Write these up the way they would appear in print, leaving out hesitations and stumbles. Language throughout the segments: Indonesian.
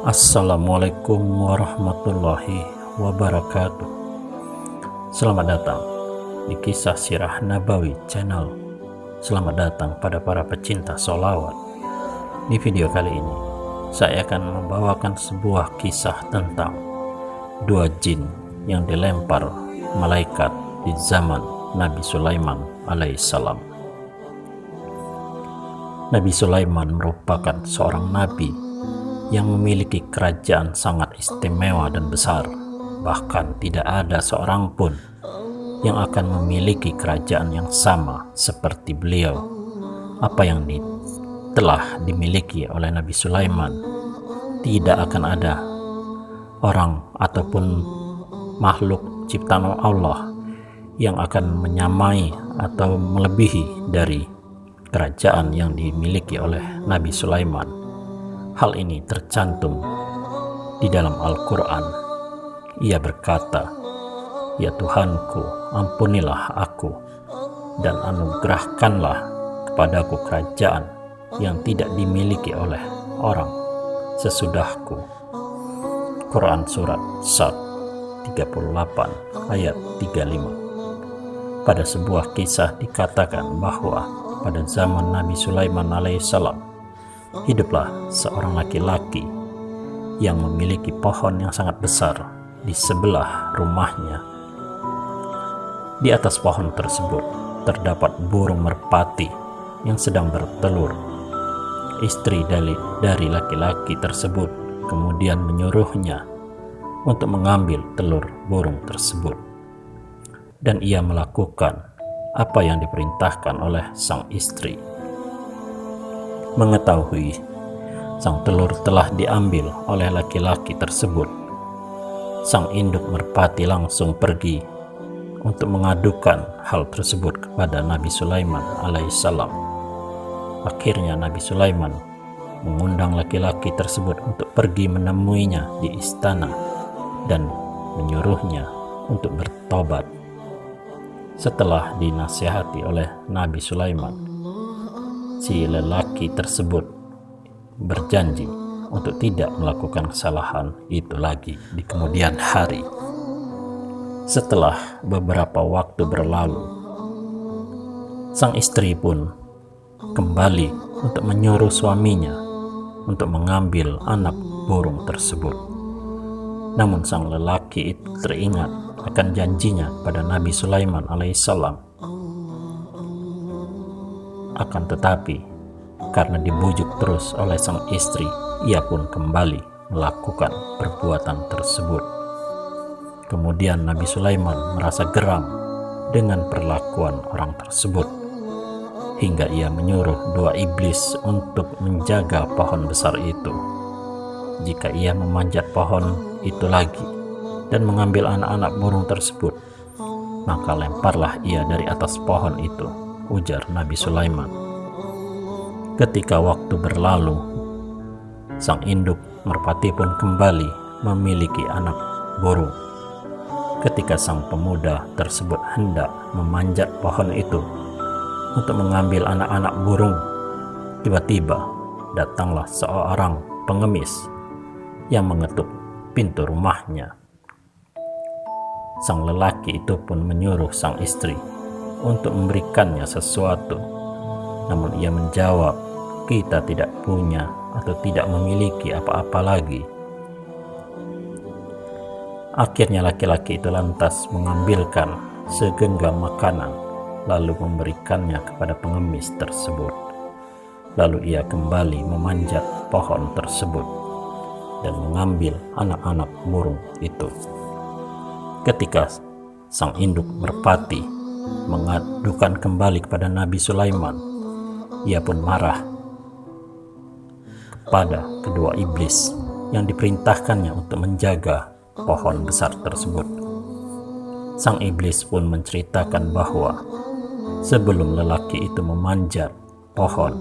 Assalamualaikum warahmatullahi wabarakatuh. Selamat datang di Kisah Sirah Nabawi Channel. Selamat datang pada para pecinta sholawat. Di video kali ini saya akan membawakan sebuah kisah tentang dua jin yang dilempar malaikat di zaman Nabi Sulaiman alaihissalam. Nabi Sulaiman merupakan seorang nabi yang memiliki kerajaan sangat istimewa dan besar. Bahkan tidak ada seorang pun yang akan memiliki kerajaan yang sama seperti beliau. Apa yang telah dimiliki oleh Nabi Sulaiman, tidak akan ada orang ataupun makhluk ciptaan Allah yang akan menyamai atau melebihi dari kerajaan yang dimiliki oleh Nabi Sulaiman. Hal ini tercantum di dalam Al-Quran. Ia berkata, "Ya Tuhanku, ampunilah aku dan anugerahkanlah kepadaku kerajaan yang tidak dimiliki oleh orang sesudahku." Quran Surat Sad 38 ayat 35. Pada sebuah kisah dikatakan bahwa pada zaman Nabi Sulaiman alaihissalam hiduplah seorang laki-laki yang memiliki pohon yang sangat besar di sebelah rumahnya. Di atas pohon tersebut terdapat burung merpati yang sedang bertelur. Istri dari laki-laki tersebut kemudian menyuruhnya untuk mengambil telur burung tersebut, dan ia melakukan apa yang diperintahkan oleh sang istri. Mengetahui sang telur telah diambil oleh laki-laki tersebut, sang induk merpati langsung pergi untuk mengadukan hal tersebut kepada Nabi Sulaiman alaihissalam. Akhirnya Nabi Sulaiman mengundang laki-laki tersebut untuk pergi menemuinya di istana dan menyuruhnya untuk bertobat. Setelah dinasihati oleh Nabi Sulaiman, si lelaki tersebut berjanji untuk tidak melakukan kesalahan itu lagi di kemudian hari. Setelah beberapa waktu berlalu, sang istri pun kembali untuk menyuruh suaminya untuk mengambil anak burung tersebut. Namun sang lelaki itu teringat akan janjinya pada Nabi Sulaiman alaihissalam. Akan tetapi, karena dibujuk terus oleh sang istri, ia pun kembali melakukan perbuatan tersebut. Kemudian Nabi Sulaiman merasa geram dengan perlakuan orang tersebut, hingga ia menyuruh dua iblis untuk menjaga pohon besar itu. Jika ia memanjat pohon itu lagi dan mengambil anak-anak burung tersebut, maka lemparlah ia dari atas pohon itu, ujar Nabi Sulaiman. Ketika waktu berlalu, sang induk merpati pun kembali memiliki anak burung. Ketika sang pemuda tersebut hendak memanjat pohon itu untuk mengambil anak-anak burung, tiba-tiba datanglah seorang pengemis yang mengetuk pintu rumahnya. Sang lelaki itu pun menyuruh sang istri untuk memberikannya sesuatu, namun ia menjawab, "Kita tidak punya atau tidak memiliki apa-apa lagi." Akhirnya laki-laki itu lantas mengambilkan segenggam makanan lalu memberikannya kepada pengemis tersebut. Lalu ia kembali memanjat pohon tersebut dan mengambil anak-anak burung itu. Ketika sang induk merpati mengadukan kembali kepada Nabi Sulaiman, ia pun marah kepada kedua iblis yang diperintahkannya untuk menjaga pohon besar tersebut. Sang iblis pun menceritakan bahwa sebelum lelaki itu memanjat pohon,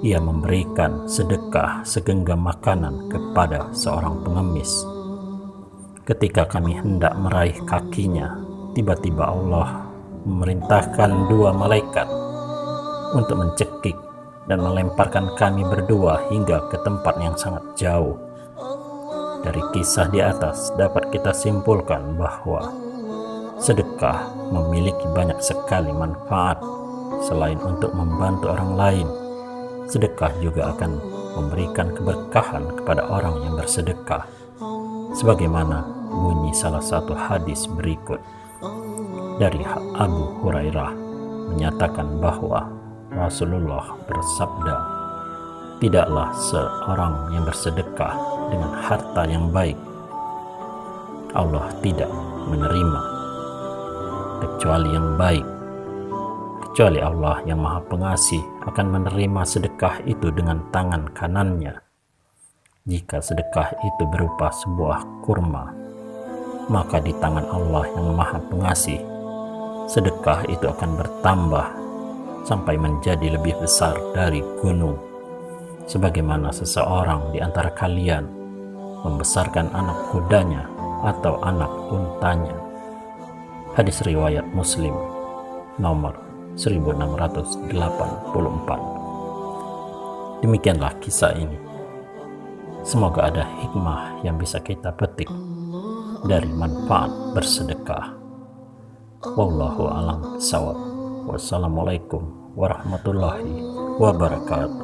ia memberikan sedekah segenggam makanan kepada seorang pengemis. Ketika kami hendak meraih kakinya, tiba-tiba Allah memerintahkan dua malaikat untuk mencekik dan melemparkan kami berdua hingga ke tempat yang sangat jauh. Dari kisah di atas dapat kita simpulkan bahwa sedekah memiliki banyak sekali manfaat. Selain untuk membantu orang lain, sedekah juga akan memberikan keberkahan kepada orang yang bersedekah. Sebagaimana bunyi salah satu hadis berikut dari Abu Hurairah menyatakan bahwa Rasulullah bersabda, "Tidaklah seorang yang bersedekah dengan harta yang baik Allah tidak menerima kecuali yang baik, kecuali Allah yang Maha Pengasih akan menerima sedekah itu dengan tangan kanannya. Jika sedekah itu berupa sebuah kurma, maka di tangan Allah yang Maha Pengasih, sedekah itu akan bertambah sampai menjadi lebih besar dari gunung. Sebagaimana seseorang di antara kalian membesarkan anak kudanya atau anak untanya." Hadis riwayat Muslim nomor 1684. Demikianlah kisah ini. Semoga ada hikmah yang bisa kita petik dari manfaat bersedekah. Wallahu a'lam bishawab. Wassalamualaikum warahmatullahi wabarakatuh.